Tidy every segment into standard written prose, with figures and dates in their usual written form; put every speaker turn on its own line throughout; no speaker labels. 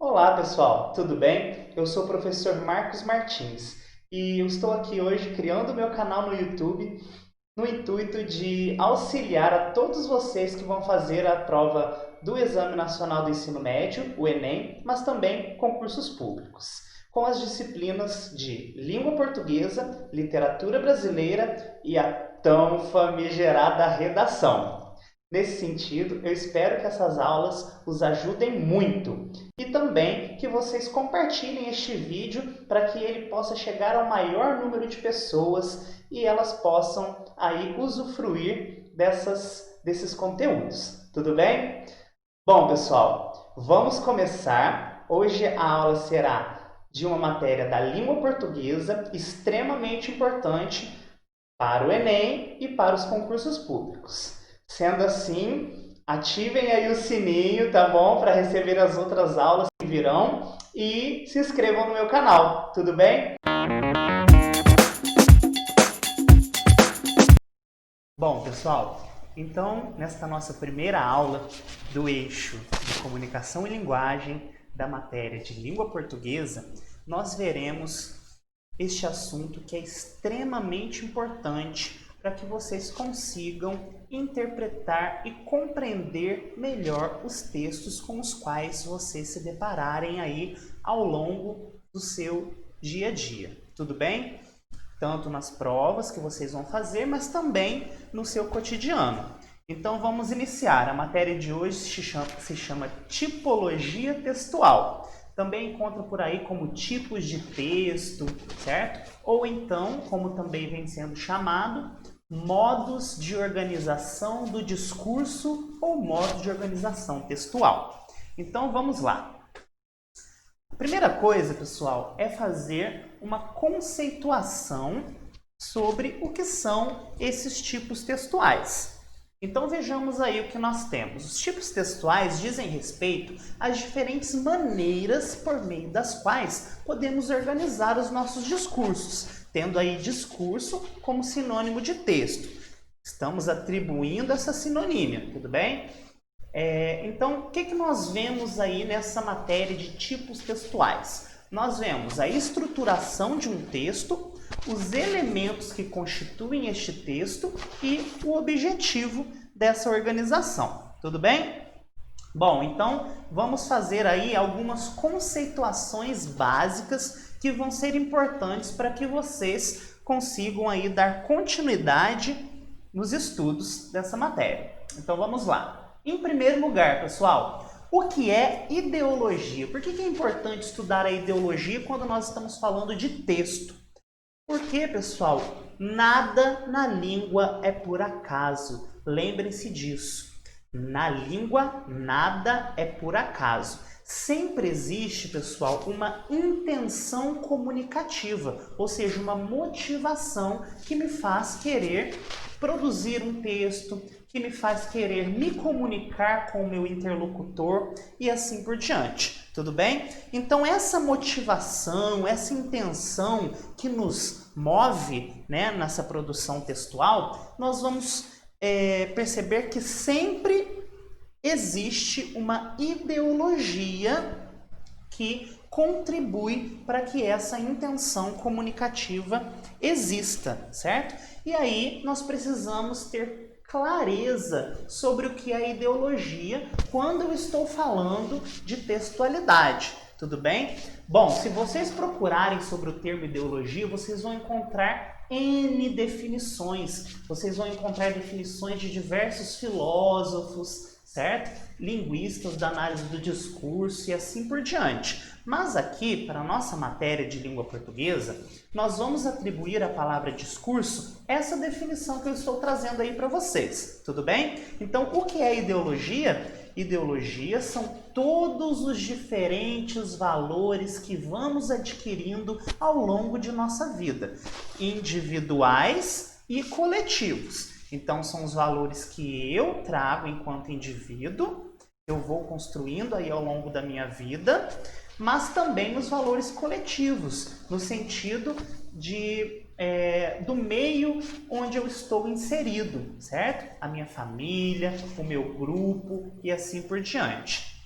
Olá, pessoal, tudo bem? Eu sou o professor Marcos Martins e eu estou aqui hoje criando meu canal no YouTube no intuito de auxiliar a todos vocês que vão fazer a prova do Exame Nacional do Ensino Médio, o Enem, mas também concursos públicos, com as disciplinas de Língua Portuguesa, Literatura Brasileira e a tão famigerada redação. Nesse sentido, eu espero que essas aulas os ajudem muito e também que vocês compartilhem este vídeo para que ele possa chegar ao maior número de pessoas e elas possam aí usufruir desses conteúdos. Tudo bem? Bom, pessoal, vamos começar. Hoje a aula será de uma matéria da língua portuguesa extremamente importante para o Enem e para os concursos públicos. Sendo assim, ativem aí o sininho, tá bom? Para receber as outras aulas que virão e se inscrevam no meu canal, tudo bem? Bom, pessoal, então nesta nossa primeira aula do eixo de comunicação e linguagem da matéria de língua portuguesa, nós veremos este assunto que é extremamente importante para que vocês consigam interpretar e compreender melhor os textos com os quais vocês se depararem aí ao longo do seu dia a dia. Tudo bem? Tanto nas provas que vocês vão fazer, mas também no seu cotidiano. Então vamos iniciar. A matéria de hoje se chama Tipologia Textual. Também encontra por aí como tipos de texto, certo? Ou então, como também vem sendo chamado, modos de organização do discurso ou modos de organização textual. Então vamos lá. A primeira coisa, pessoal, é fazer uma conceituação sobre o que são esses tipos textuais. Então vejamos aí o que nós temos. Os tipos textuais dizem respeito às diferentes maneiras por meio das quais podemos organizar os nossos discursos, tendo aí discurso como sinônimo de texto. Estamos atribuindo essa sinonímia, tudo bem? Então, o que nós vemos aí nessa matéria de tipos textuais? Nós vemos a estruturação de um texto, os elementos que constituem este texto e o objetivo dessa organização. Tudo bem? Bom, então vamos fazer aí algumas conceituações básicas que vão ser importantes para que vocês consigam aí dar continuidade nos estudos dessa matéria. Então vamos lá. Em primeiro lugar, pessoal, o que é ideologia? Por que é importante estudar a ideologia quando nós estamos falando de texto? Porque, pessoal, nada na língua é por acaso. Lembrem-se disso. Na língua, nada é por acaso. Sempre existe, pessoal, uma intenção comunicativa, ou seja, uma motivação que me faz querer produzir um texto, que me faz querer me comunicar com o meu interlocutor e assim por diante. Tudo bem? Então essa motivação, essa intenção que nos move, né, nessa produção textual, nós vamos perceber que sempre existe uma ideologia que contribui para que essa intenção comunicativa exista, certo? E aí nós precisamos ter clareza sobre o que é ideologia quando eu estou falando de textualidade. Tudo bem? Bom, se vocês procurarem sobre o termo ideologia, vocês vão encontrar N definições. Vocês vão encontrar definições de diversos filósofos, certo? Linguistas da análise do discurso e assim por diante. Mas aqui, para a nossa matéria de língua portuguesa, nós vamos atribuir à palavra discurso essa definição que eu estou trazendo aí para vocês. Tudo bem? Então, o que é ideologia? Ideologia são todos os diferentes valores que vamos adquirindo ao longo de nossa vida, individuais e coletivos. Então, são os valores que eu trago enquanto indivíduo, eu vou construindo aí ao longo da minha vida, mas também nos valores coletivos, no sentido do meio onde eu estou inserido, certo? A minha família, o meu grupo e assim por diante.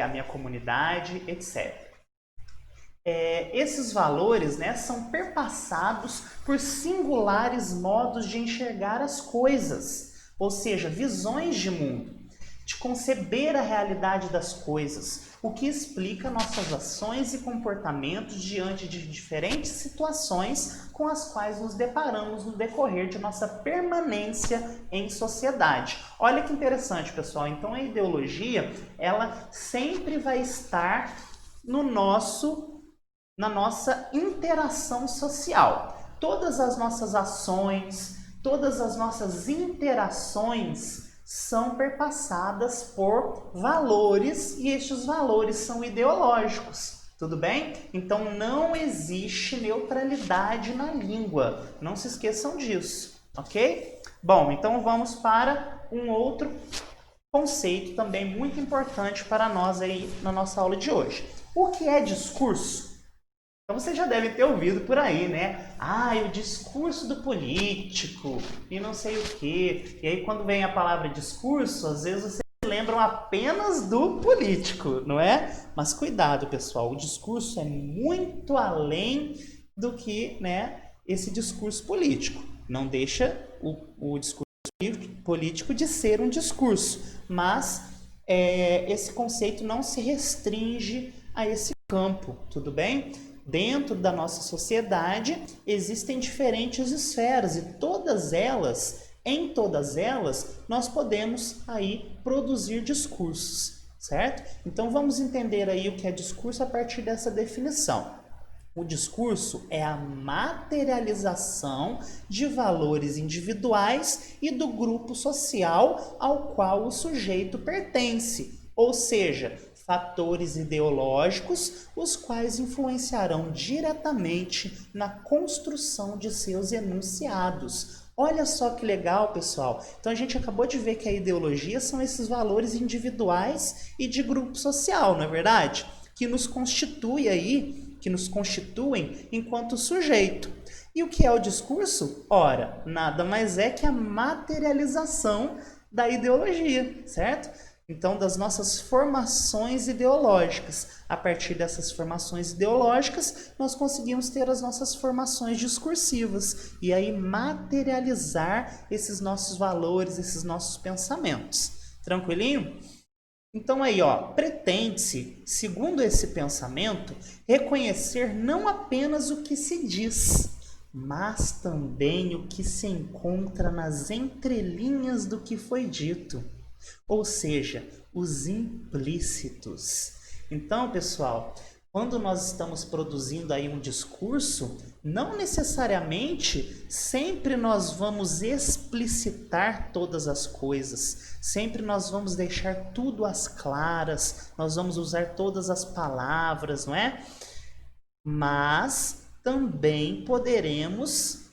a minha comunidade, etc. Esses valores, né, são perpassados por singulares modos de enxergar as coisas, ou seja, visões de mundo, de conceber a realidade das coisas, o que explica nossas ações e comportamentos diante de diferentes situações com as quais nos deparamos no decorrer de nossa permanência em sociedade. Olha que interessante, pessoal. Então, a ideologia, ela sempre vai estar na nossa interação social. Todas as nossas ações, todas as nossas interações são perpassadas por valores e estes valores são ideológicos. Tudo bem? Então não existe neutralidade na língua. Não se esqueçam disso, ok? Bom, então vamos para um outro conceito também muito importante para nós aí na nossa aula de hoje. O que é discurso? Então você já deve ter ouvido por aí, né? O discurso do político e não sei o quê. E aí quando vem a palavra discurso, às vezes vocês lembram apenas do político, não é? Mas cuidado, pessoal, o discurso é muito além do que, né, esse discurso político. Não deixa o discurso político de ser um discurso, mas esse conceito não se restringe a esse campo, tudo bem? Dentro da nossa sociedade existem diferentes esferas e em todas elas, nós podemos aí produzir discursos, certo? Então vamos entender aí o que é discurso a partir dessa definição. O discurso é a materialização de valores individuais e do grupo social ao qual o sujeito pertence, ou seja, fatores ideológicos, os quais influenciarão diretamente na construção de seus enunciados. Olha só que legal, pessoal. Então a gente acabou de ver que a ideologia são esses valores individuais e de grupo social, não é verdade? Que nos constituem enquanto sujeito. E o que é o discurso? Ora, nada mais é que a materialização da ideologia, certo? Então, das nossas formações ideológicas. A partir dessas formações ideológicas, nós conseguimos ter as nossas formações discursivas e aí materializar esses nossos valores, esses nossos pensamentos. Tranquilinho? Então aí, pretende-se, segundo esse pensamento, reconhecer não apenas o que se diz, mas também o que se encontra nas entrelinhas do que foi dito. Ou seja, os implícitos. Então, pessoal, quando nós estamos produzindo aí um discurso, não necessariamente sempre nós vamos explicitar todas as coisas, sempre nós vamos deixar tudo às claras, nós vamos usar todas as palavras, não é? Mas também poderemos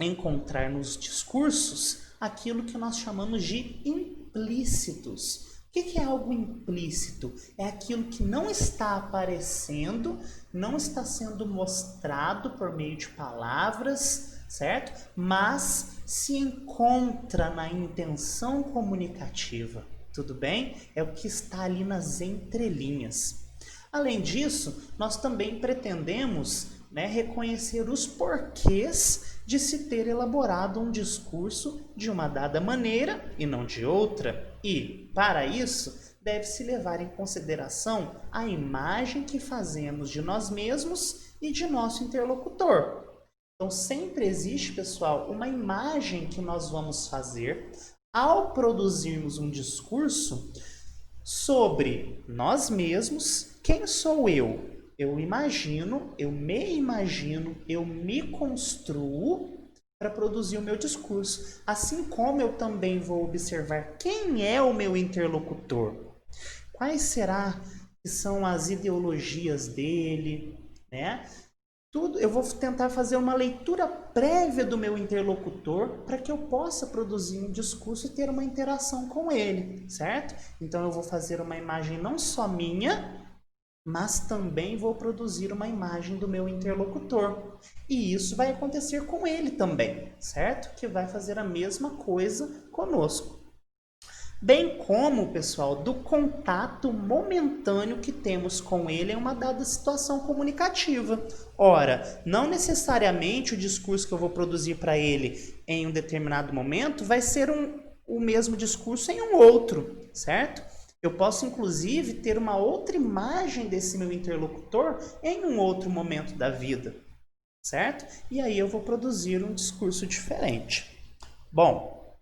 encontrar nos discursos aquilo que nós chamamos de implícitos. O que é algo implícito? É aquilo que não está aparecendo, não está sendo mostrado por meio de palavras, certo? Mas se encontra na intenção comunicativa, tudo bem? É o que está ali nas entrelinhas. Além disso, nós também pretendemos, reconhecer os porquês de se ter elaborado um discurso de uma dada maneira e não de outra. E, para isso, deve-se levar em consideração a imagem que fazemos de nós mesmos e de nosso interlocutor. Então, sempre existe, pessoal, uma imagem que nós vamos fazer ao produzirmos um discurso sobre nós mesmos. Quem sou eu? Eu imagino, eu me construo para produzir o meu discurso. Assim como eu também vou observar quem é o meu interlocutor. Quais será que são as ideologias dele, né? Eu vou tentar fazer uma leitura prévia do meu interlocutor para que eu possa produzir um discurso e ter uma interação com ele, certo? Então eu vou fazer uma imagem não só minha, mas também vou produzir uma imagem do meu interlocutor. E isso vai acontecer com ele também, certo? Que vai fazer a mesma coisa conosco. bem como, pessoal, do contato momentâneo que temos com ele em uma dada situação comunicativa. Ora, não necessariamente o discurso que eu vou produzir para ele em um determinado momento vai ser o mesmo discurso em um outro, certo? Eu posso, inclusive, ter uma outra imagem desse meu interlocutor em um outro momento da vida, certo? E aí eu vou produzir um discurso diferente. Bom,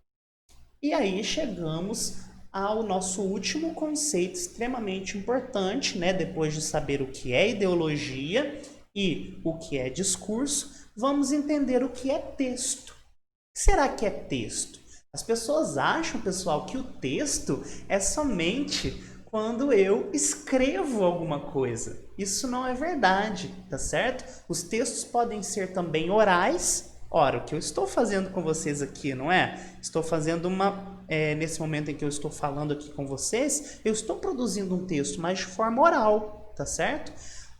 e aí chegamos ao nosso último conceito extremamente importante, né? Depois de saber o que é ideologia e o que é discurso, vamos entender o que é texto. O que será que é texto? As pessoas acham, pessoal, que o texto é somente quando eu escrevo alguma coisa. Isso não é verdade, tá certo? Os textos podem ser também orais. Ora, o que eu estou fazendo com vocês aqui, não é? Estou fazendo nesse momento em que eu estou falando aqui com vocês, eu estou produzindo um texto, mas de forma oral, tá certo?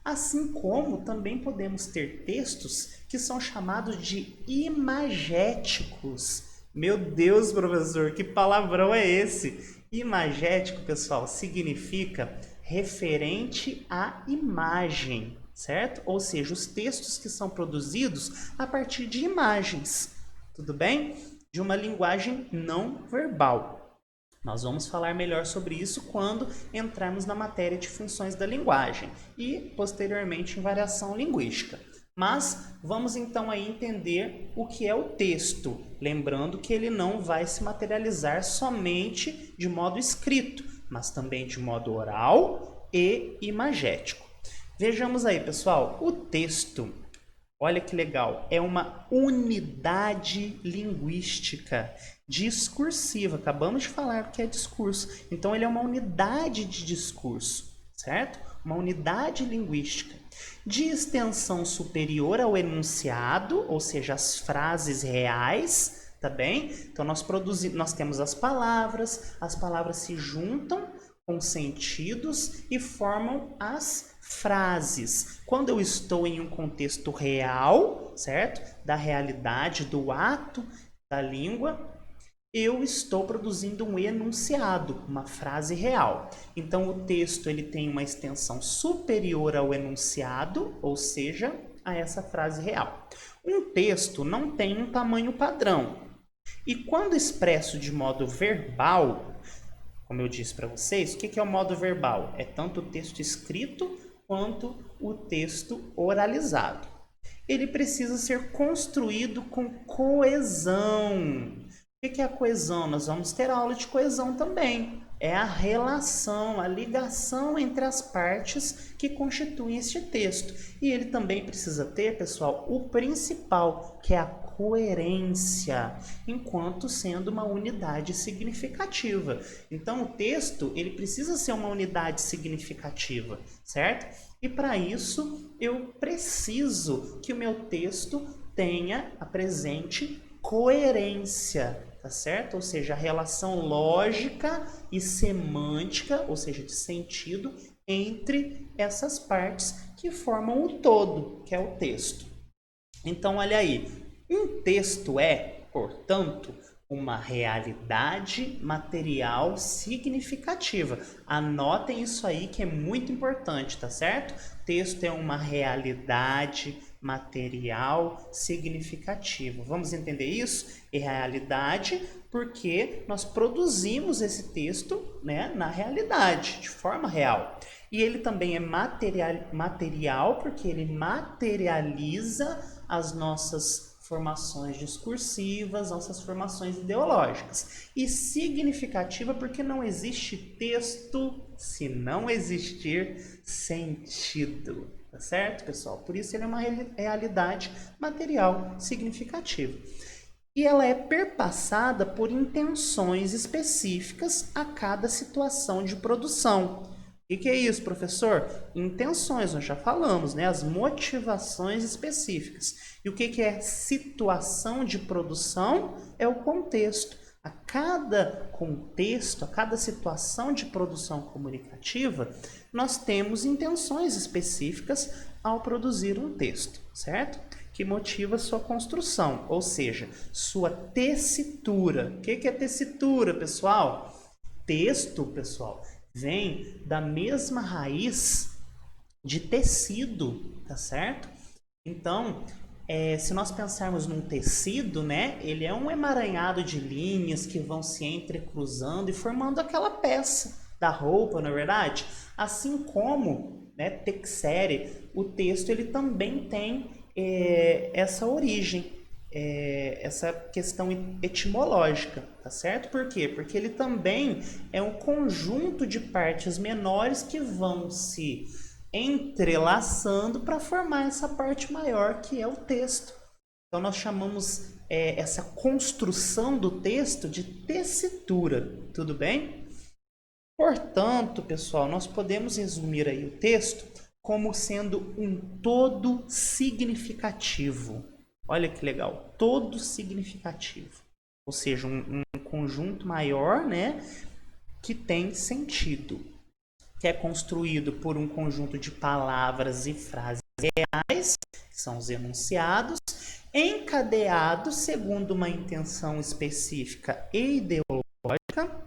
Assim como também podemos ter textos que são chamados de imagéticos. Meu Deus, professor, que palavrão é esse? Imagético, pessoal, significa referente à imagem, certo? Ou seja, os textos que são produzidos a partir de imagens, tudo bem? De uma linguagem não verbal. Nós vamos falar melhor sobre isso quando entrarmos na matéria de funções da linguagem e, posteriormente, em variação linguística. Mas vamos então aí entender o que é o texto, lembrando que ele não vai se materializar somente de modo escrito, mas também de modo oral e imagético. Vejamos aí, pessoal, o texto, olha que legal, é uma unidade linguística discursiva. Acabamos de falar que é discurso, então ele é uma unidade de discurso, certo? Uma unidade linguística de extensão superior ao enunciado, ou seja, as frases reais, tá bem? Então nós temos as palavras se juntam com sentidos e formam as frases. Quando eu estou em um contexto real, certo? Da realidade, do ato da língua, eu estou produzindo um enunciado, uma frase real. Então o texto ele tem uma extensão superior ao enunciado, ou seja, a essa frase real. Um texto não tem um tamanho padrão. E quando expresso de modo verbal, como eu disse para vocês, o que é o modo verbal? É tanto o texto escrito quanto o texto oralizado. Ele precisa ser construído com coesão. O que é a coesão? Nós vamos ter aula de coesão também. É a relação, a ligação entre as partes que constituem este texto. E ele também precisa ter, pessoal, o principal, que é a coerência, enquanto sendo uma unidade significativa. Então, o texto, ele precisa ser uma unidade significativa, certo? E para isso, eu preciso que o meu texto apresente coerência, tá certo? Ou seja, a relação lógica e semântica, ou seja, de sentido, entre essas partes que formam o todo, que é o texto. Então, olha aí, um texto é, portanto, uma realidade material significativa. Anotem isso aí que é muito importante, tá certo? Texto é uma realidade material significativa. Vamos entender isso? É realidade porque nós produzimos esse texto, né, na realidade, de forma real. E ele também é material porque ele materializa as nossas formações discursivas, nossas formações ideológicas. E significativa porque não existe texto se não existir sentido. Tá certo, pessoal? Por isso ele é uma realidade material significativa. E ela é perpassada por intenções específicas a cada situação de produção. O que é isso, professor? Intenções, nós já falamos, né? As motivações específicas. E o que é situação de produção? É o contexto. A cada contexto, a cada situação de produção comunicativa, nós temos intenções específicas ao produzir um texto, certo? Que motiva sua construção, ou seja, sua tessitura. O que é tessitura, pessoal? texto, pessoal, vem da mesma raiz de tecido, tá certo? Então, se nós pensarmos num tecido, né, ele é um emaranhado de linhas que vão se entrecruzando e formando aquela peça da roupa, não é verdade? Assim como, né, texere, o texto ele também tem essa origem, essa questão etimológica, tá certo? Por quê? Porque ele também é um conjunto de partes menores que vão se entrelaçando para formar essa parte maior que é o texto. Então nós chamamos essa construção do texto de tessitura, tudo bem? Portanto, pessoal, nós podemos resumir aí o texto como sendo um todo significativo. Olha que legal, todo significativo. Ou seja, um conjunto maior, né, que tem sentido, que é construído por um conjunto de palavras e frases reais, que são os enunciados, encadeados segundo uma intenção específica e ideológica,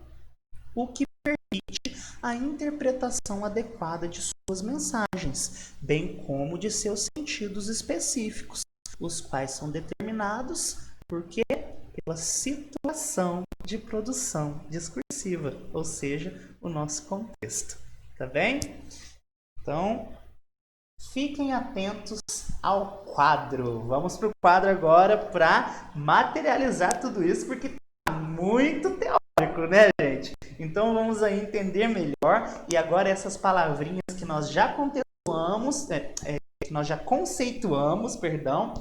o que permite a interpretação adequada de suas mensagens, bem como de seus sentidos específicos, os quais são determinados por quê? Pela situação de produção discursiva, ou seja, o nosso contexto. Tá bem? Então, fiquem atentos ao quadro. Vamos para o quadro agora para materializar tudo isso, porque tá muito teórico, né, gente? Então, vamos aí entender melhor. E agora essas palavrinhas que nós já conceituamos, perdão,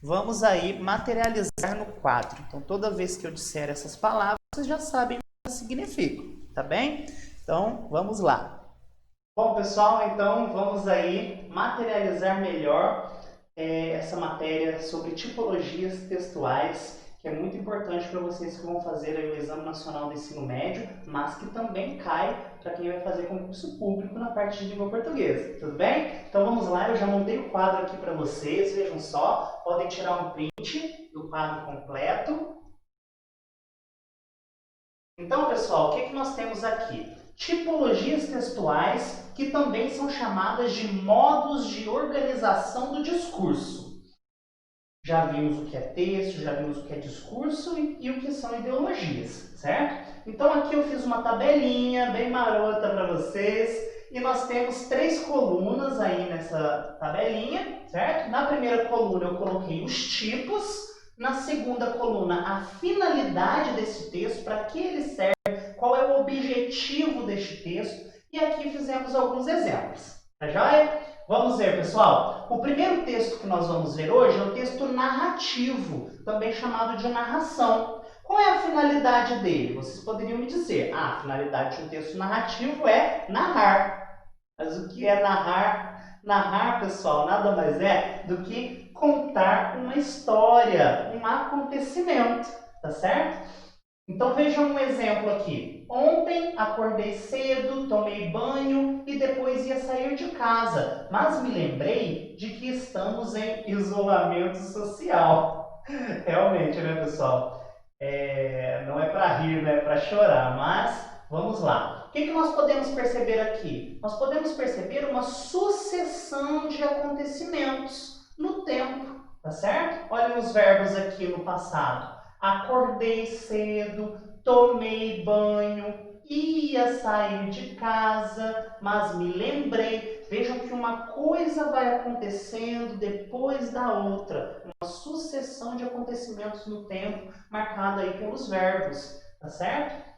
vamos aí materializar no quadro. Então, toda vez que eu disser essas palavras, vocês já sabem o que elas significam, tá bem? Então, vamos lá. Bom, pessoal, então vamos aí materializar melhor essa matéria sobre tipologias textuais, que é muito importante para vocês que vão fazer aí o Exame Nacional do Ensino Médio, mas que também cai para quem vai fazer concurso público na parte de língua portuguesa, tudo bem? Então vamos lá, eu já montei o quadro aqui para vocês, vejam só, podem tirar um print do quadro completo. Então, pessoal, o que nós temos aqui? Tipologias textuais, que também são chamadas de modos de organização do discurso. Já vimos o que é texto, já vimos o que é discurso e o que são ideologias, certo? Então aqui eu fiz uma tabelinha bem marota para vocês e nós temos 3 colunas aí nessa tabelinha, certo? Na primeira coluna eu coloquei os tipos, na segunda coluna a finalidade desse texto, para que ele serve, qual é o objetivo deste texto, e aqui fizemos alguns exemplos. Tá joia? Vamos ver, pessoal. O primeiro texto que nós vamos ver hoje é o texto narrativo, também chamado de narração. Qual é a finalidade dele? Vocês poderiam me dizer, a finalidade de um texto narrativo é narrar. Mas o que é narrar? Narrar, pessoal, nada mais é do que contar uma história, um acontecimento, tá certo? Então vejam um exemplo aqui. Ontem acordei cedo, tomei banho e depois ia sair de casa, mas me lembrei de que estamos em isolamento social. Realmente, né, pessoal? Não é para rir, né? É para chorar, mas vamos lá. O que nós podemos perceber aqui? Nós podemos perceber uma sucessão de acontecimentos no tempo, tá certo? Olhem os verbos aqui no passado. Acordei cedo, tomei banho, ia sair de casa, mas me lembrei. Vejam que uma coisa vai acontecendo depois da outra. Uma sucessão de acontecimentos no tempo, marcada aí pelos verbos, tá certo?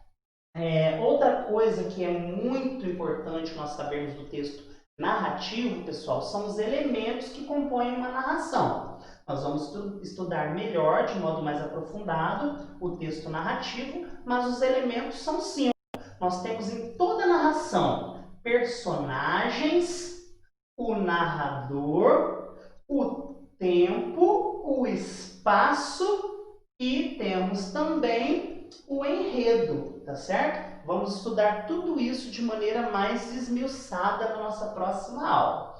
Outra coisa que é muito importante nós sabermos do texto narrativo, pessoal, são os elementos que compõem uma narração. Nós vamos estudar melhor, de modo mais aprofundado, o texto narrativo, mas os elementos são 5. Nós temos em toda a narração personagens, o narrador, o tempo, o espaço e temos também o enredo, tá certo? Vamos estudar tudo isso de maneira mais esmiuçada na nossa próxima aula.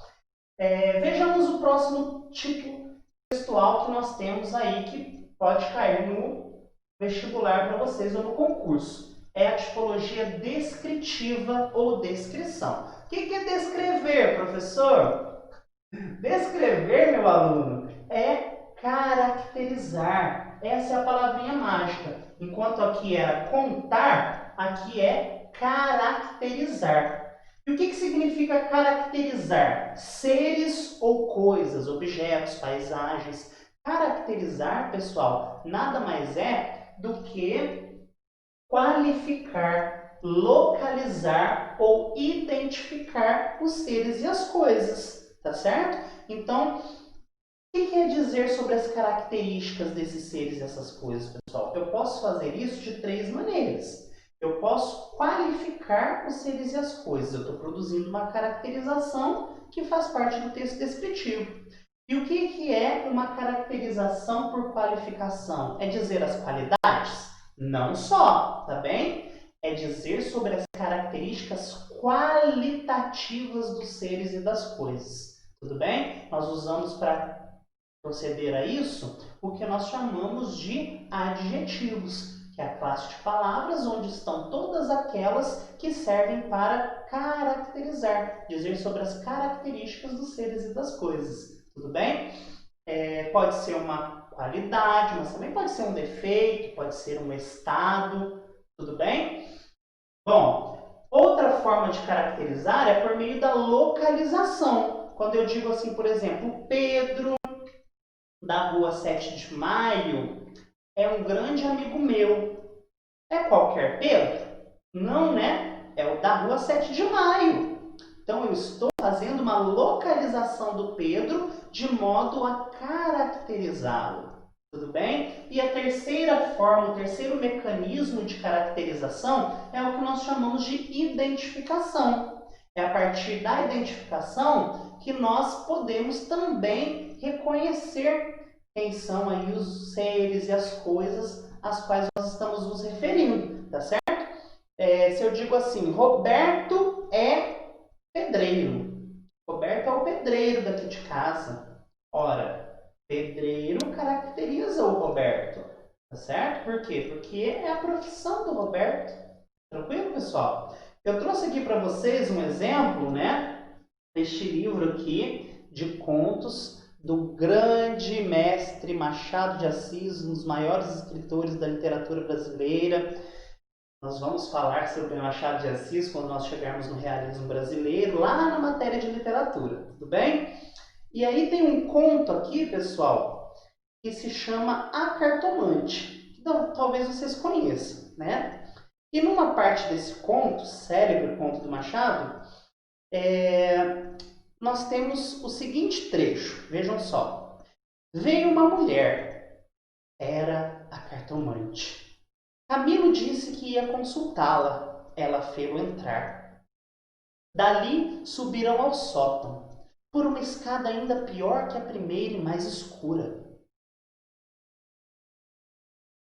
Vejamos o próximo tipo textual que nós temos aí, que pode cair no vestibular para vocês ou no concurso. é a tipologia descritiva ou descrição. O que é descrever, professor? Descrever, meu aluno, é caracterizar. Essa é a palavrinha mágica. Enquanto aqui era contar, aqui é caracterizar. E o que significa caracterizar? Seres ou coisas, objetos, paisagens. Caracterizar, pessoal, nada mais é do que qualificar, localizar ou identificar os seres e as coisas, tá certo? Então, o que quer dizer sobre as características desses seres e essas coisas, pessoal? Eu posso fazer isso de três maneiras. Eu posso qualificar os seres e as coisas. Eu estou produzindo uma caracterização que faz parte do texto descritivo. E o que é uma caracterização por qualificação? É dizer as qualidades? Não só, tá bem? É dizer sobre as características qualitativas dos seres e das coisas. Tudo bem? Nós usamos para proceder a isso o que nós chamamos de adjetivos, que é a classe de palavras onde estão todas aquelas que servem para caracterizar, dizer sobre as características dos seres e das coisas. Tudo bem? Pode ser uma qualidade, mas também pode ser um defeito, pode ser um estado. Tudo bem? Bom, outra forma de caracterizar é por meio da localização. Quando eu digo assim, por exemplo, Pedro, da rua 7 de Maio, é um grande amigo meu. É qualquer Pedro? Não, né? É o da rua 7 de Maio. Então, eu estou fazendo uma localização do Pedro de modo a caracterizá-lo. Tudo bem? E a terceira forma, o terceiro mecanismo de caracterização é o que nós chamamos de identificação. É a partir da identificação que nós podemos também reconhecer quem são aí os seres e as coisas às quais nós estamos nos referindo, tá certo? Se eu digo assim, Roberto é pedreiro. Roberto é o pedreiro daqui de casa. Ora, pedreiro caracteriza o Roberto, tá certo? Por quê? Porque é a profissão do Roberto. Tranquilo, pessoal? Eu trouxe aqui para vocês um exemplo, né? Deste livro aqui de contos do grande mestre Machado de Assis, um dos maiores escritores da literatura brasileira. Nós vamos falar sobre Machado de Assis quando nós chegarmos no realismo brasileiro, lá na matéria de literatura, tudo bem? E aí tem um conto aqui, pessoal, que se chama A Cartomante, que talvez vocês conheçam, né? E numa parte desse conto, célebre conto do Machado, nós temos o seguinte trecho, vejam só. Veio uma mulher, era a cartomante. Camilo disse que ia consultá-la. Ela fê-lo entrar. Dali subiram ao sótão, por uma escada ainda pior que a primeira e mais escura.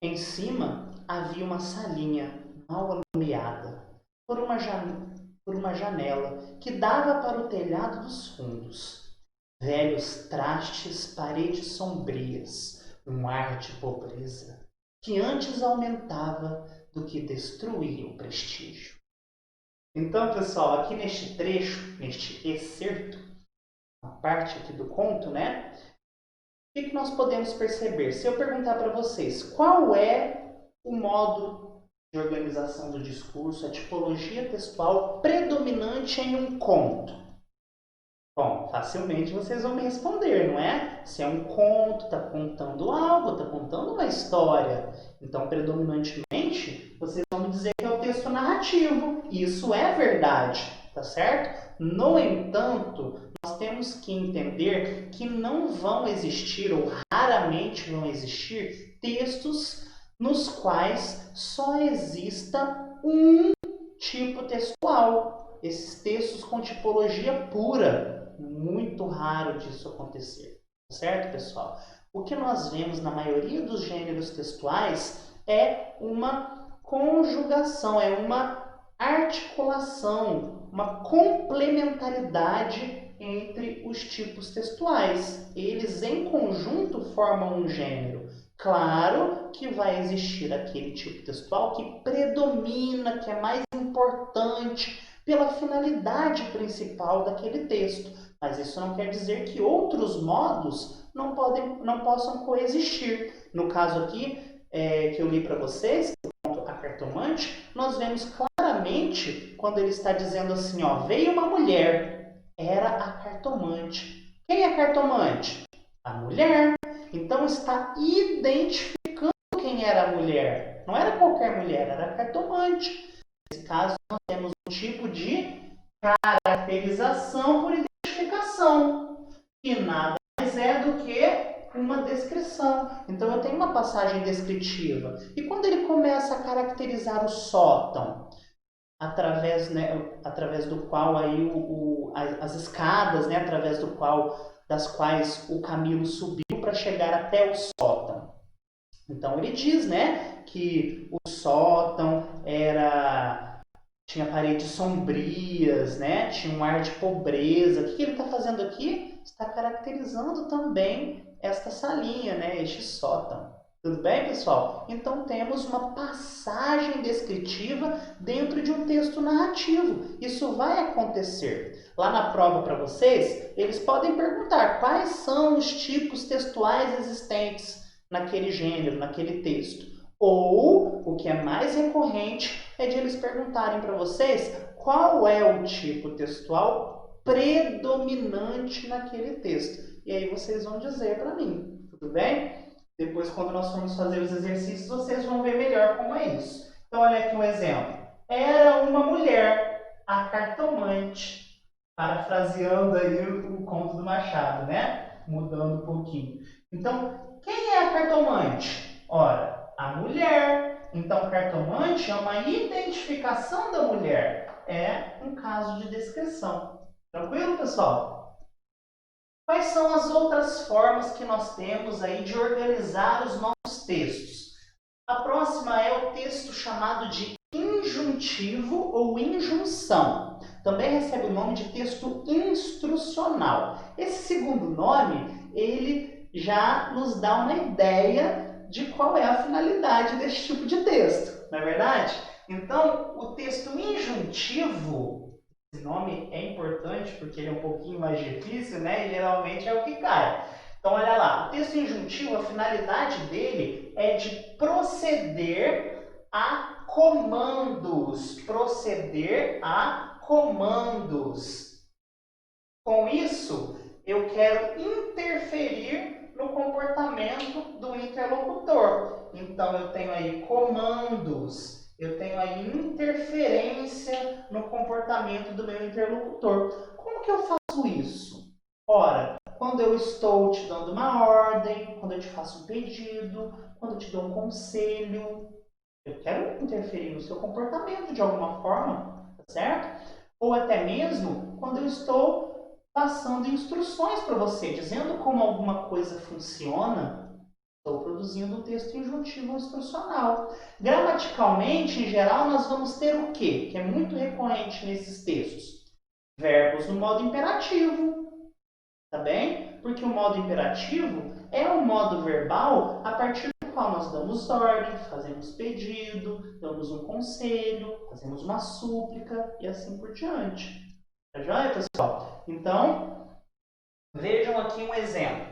Em cima havia uma salinha mal alumiada por uma janela que dava para o telhado dos fundos. Velhos trastes, paredes sombrias, um ar de pobreza que antes aumentava do que destruía o prestígio. Então, pessoal, aqui neste trecho, neste excerto, a parte aqui do conto, né? O que nós podemos perceber? Se eu perguntar para vocês qual é o modo de organização do discurso, a tipologia textual predominante em um conto? Bom, facilmente vocês vão me responder, não é? Se é um conto, está contando algo, está contando uma história. Então, predominantemente, vocês vão me dizer que é o texto narrativo. Isso é verdade, tá certo? No entanto, nós temos que entender que não vão existir, ou raramente vão existir, textos nos quais só exista um tipo textual. Esses textos com tipologia pura. Muito raro disso acontecer, certo, pessoal? O que nós vemos na maioria dos gêneros textuais é uma conjugação, é uma articulação, uma complementaridade entre os tipos textuais. Eles em conjunto formam um gênero. Claro que vai existir aquele tipo textual que predomina, que é mais importante pela finalidade principal daquele texto. Mas isso não quer dizer que outros modos não possam coexistir. No caso aqui, que eu li para vocês, a cartomante, nós vemos claramente quando ele está dizendo assim, ó, veio uma mulher, era a cartomante. Quem é a cartomante? A mulher. Então está identificando quem era a mulher. Não era qualquer mulher, era a cartomante. Nesse caso, nós temos um tipo de caracterização por identificação, que nada mais é do que uma descrição. Então eu tenho uma passagem descritiva. E quando ele começa a caracterizar o sótão, através do qual aí as escadas, né, das quais o Camilo subiu para chegar até o sótão. Então ele diz, né, que o sótão tinha paredes sombrias, né, tinha um ar de pobreza. O que ele está fazendo aqui? Está caracterizando também esta salinha, né, este sótão. Tudo bem, pessoal? Então temos uma passagem descritiva dentro de um texto narrativo. Isso vai acontecer. Lá na prova para vocês, eles podem perguntar quais são os tipos textuais existentes naquele gênero, naquele texto. Ou, o que é mais recorrente, é de eles perguntarem para vocês qual é o tipo textual predominante naquele texto. E aí vocês vão dizer para mim, tudo bem? Depois, quando nós formos fazer os exercícios, vocês vão ver melhor como é isso. Então, olha aqui um exemplo. Era uma mulher, a cartomante, parafraseando aí o conto do Machado, né? Mudando um pouquinho. Então, quem é a cartomante? Ora, a mulher. Então, cartomante é uma identificação da mulher. É um caso de descrição. Tranquilo, pessoal? Quais são as outras formas que nós temos aí de organizar os nossos textos? A próxima é o texto chamado de injuntivo ou injunção. Também recebe o nome de texto instrucional. Esse segundo nome, ele já nos dá uma ideia de qual é a finalidade desse tipo de texto, não é verdade? Então, o texto injuntivo, esse nome é importante porque ele é um pouquinho mais difícil, né? E geralmente é o que cai. Então, olha lá, o texto injuntivo, a finalidade dele é de proceder a comandos. Proceder a comandos. Com isso, eu quero interferir no comportamento do interlocutor. Então, eu tenho aí comandos. Eu tenho aí interferência no comportamento do meu interlocutor. Como que eu faço isso? Ora, quando eu estou te dando uma ordem, quando eu te faço um pedido, quando eu te dou um conselho, eu quero interferir no seu comportamento de alguma forma, tá certo? Ou até mesmo quando eu estou passando instruções para você, dizendo como alguma coisa funciona. Estou produzindo um texto injuntivo instrucional. Gramaticalmente, em geral, nós vamos ter o quê? Que é muito recorrente nesses textos. Verbos no modo imperativo. Tá bem? Porque o modo imperativo é um modo verbal a partir do qual nós damos ordem, fazemos pedido, damos um conselho, fazemos uma súplica e assim por diante. Tá joia, pessoal? Então, vejam aqui um exemplo.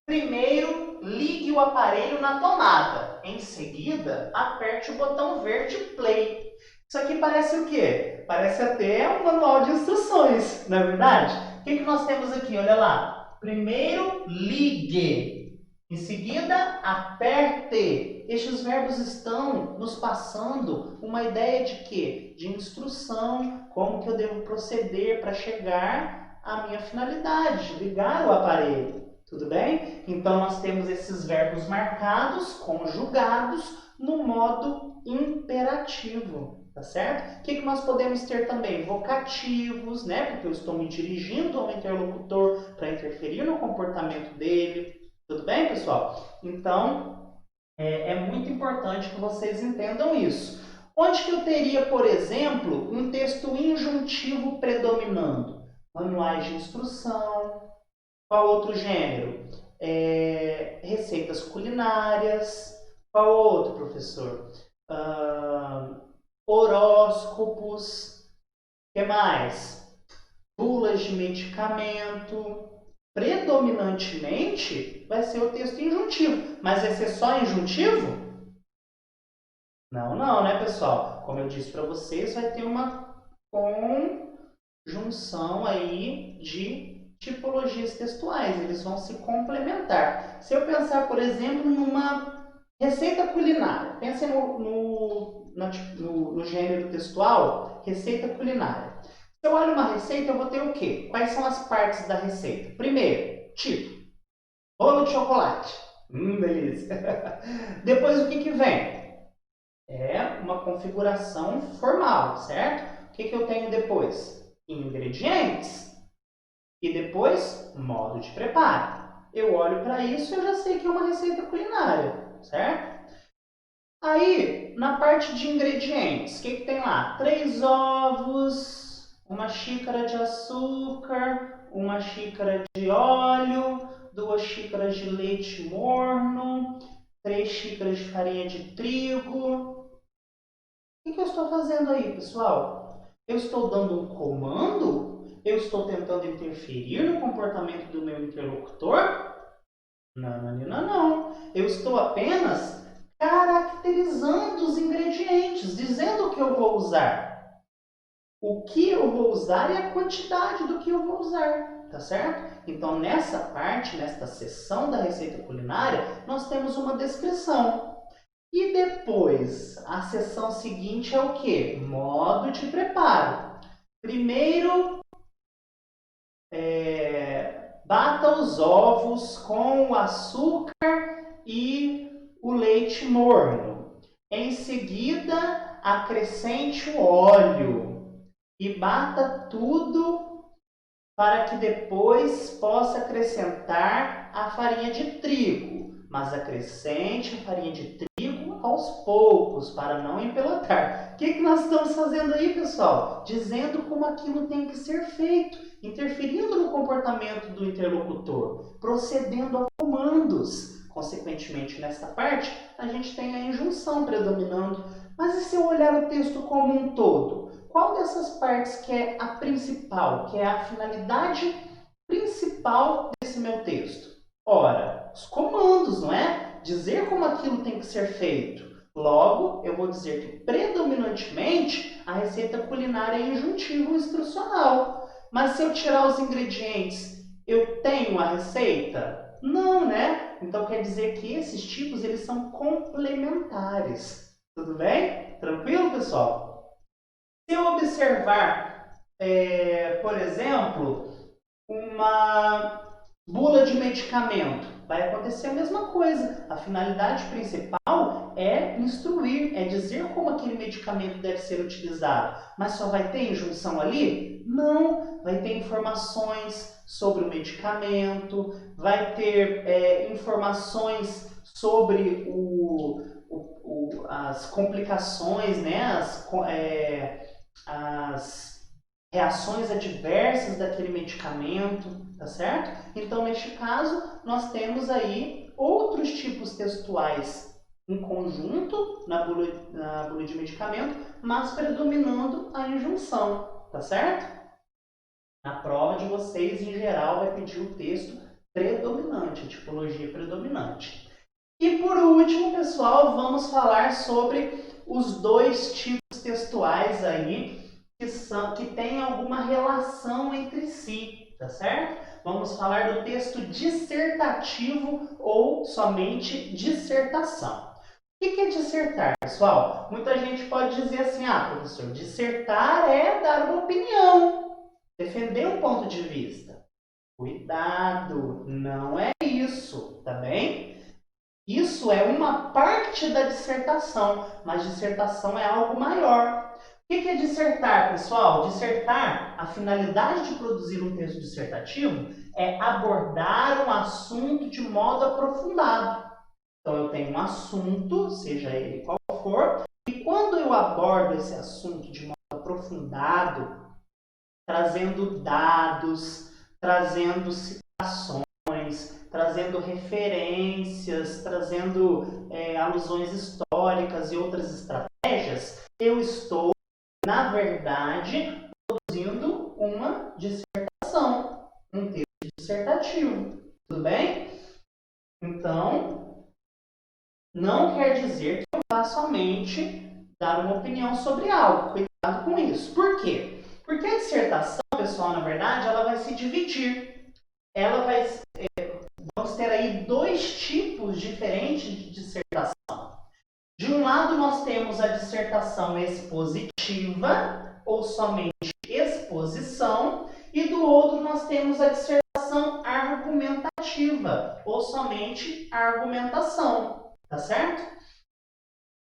Primeiro, ligue o aparelho na tomada. Em seguida, aperte o botão verde play. Isso aqui parece o quê? Parece até um manual de instruções, não é verdade? O que nós temos aqui? Olha lá. Primeiro, ligue. Em seguida, aperte. Estes verbos estão nos passando uma ideia de quê? De instrução, como que eu devo proceder para chegar à minha finalidade, ligar o aparelho. Tudo bem? Então, nós temos esses verbos marcados, conjugados, no modo imperativo, tá certo? O que nós podemos ter também? Vocativos, né? Porque eu estou me dirigindo ao interlocutor para interferir no comportamento dele. Tudo bem, pessoal? Então, é muito importante que vocês entendam isso. Onde que eu teria, por exemplo, um texto injuntivo predominando? Manuais de instrução. Qual outro gênero? receitas culinárias. Qual outro, professor? Horóscopos. O que mais? Bulas de medicamento. Predominantemente vai ser o texto injuntivo. Mas vai ser só injuntivo? Não, não, né, pessoal? Como eu disse para vocês, vai ter uma conjunção aí de tipologias textuais. Eles vão se complementar. Se eu pensar, por exemplo, numa receita culinária. Pense no gênero textual, receita culinária. Se eu olho uma receita, eu vou ter o quê? Quais são as partes da receita? Primeiro, título. Bolo de chocolate. Delícia. Depois, o que vem? Uma configuração formal, certo? O que eu tenho depois? Ingredientes. E depois, modo de preparo. Eu olho para isso e eu já sei que é uma receita culinária, certo? Aí, na parte de ingredientes, o que tem lá? 3 ovos, uma xícara de açúcar, uma xícara de óleo, 2 xícaras de leite morno, 3 xícaras de farinha de trigo. O que eu estou fazendo aí, pessoal? Eu estou dando um comando? Eu estou tentando interferir no comportamento do meu interlocutor? Não, não, não, não. Eu estou apenas caracterizando os ingredientes, dizendo o que eu vou usar. O que eu vou usar e a quantidade do que eu vou usar, tá certo? Então, nessa parte, nesta seção da receita culinária, nós temos uma descrição. E depois, a seção seguinte é o quê? Modo de preparo. Primeiro, bata os ovos com o açúcar e o leite morno. Em seguida, acrescente o óleo e bata tudo para que depois possa acrescentar a farinha de trigo. Mas acrescente a farinha de trigo aos poucos, para não empelotar. O que nós estamos fazendo aí, pessoal? Dizendo como aquilo tem que ser feito, interferindo no comportamento do interlocutor, procedendo a comandos. Consequentemente, nesta parte, a gente tem a injunção predominando. Mas e se eu olhar o texto como um todo? Qual dessas partes que é a principal, que é a finalidade principal desse meu texto? Ora, os comandos, não é? Dizer como aquilo tem que ser feito. Logo, eu vou dizer que predominantemente a receita culinária é injuntivo instrucional. Mas se eu tirar os ingredientes, eu tenho a receita? Não, né? Então quer dizer que esses tipos eles são complementares. Tudo bem? Tranquilo, pessoal? Se eu observar, por exemplo, uma bula de medicamento, vai acontecer a mesma coisa. A finalidade principal é instruir, é dizer como aquele medicamento deve ser utilizado. Mas só vai ter injunção ali? Não, vai ter informações sobre o medicamento, vai ter informações sobre as complicações, né? As reações adversas daquele medicamento, tá certo? Então, neste caso, nós temos aí outros tipos textuais em conjunto na bula de medicamento, mas predominando a injunção, tá certo? Na prova de vocês, em geral, vai pedir o texto predominante, a tipologia predominante. E por último, pessoal, vamos falar sobre os dois tipos textuais aí que têm alguma relação entre si, tá certo? Vamos falar do texto dissertativo ou somente dissertação. O que é dissertar, pessoal? Muita gente pode dizer assim, professor, dissertar é dar uma opinião, defender um ponto de vista. Cuidado, não é isso, tá bem? Isso é uma parte da dissertação, mas dissertação é algo maior. O que é dissertar, pessoal? Dissertar, a finalidade de produzir um texto dissertativo é abordar um assunto de modo aprofundado. Então, eu tenho um assunto, seja ele qual for, e quando eu abordo esse assunto de modo aprofundado, trazendo dados, trazendo citações, trazendo referências, trazendo alusões históricas e outras estratégias, eu estou, na verdade, produzindo uma dissertação, um texto dissertativo. Tudo bem? Então, não quer dizer que eu vá somente dar uma opinião sobre algo. Cuidado com isso. Por quê? Porque a dissertação, pessoal, na verdade, ela vai se dividir. Vamos ter aí dois tipos diferentes de dissertação. De um lado, nós temos a dissertação expositiva, ou somente exposição, e do outro, nós temos a dissertação argumentativa, ou somente argumentação. Tá certo?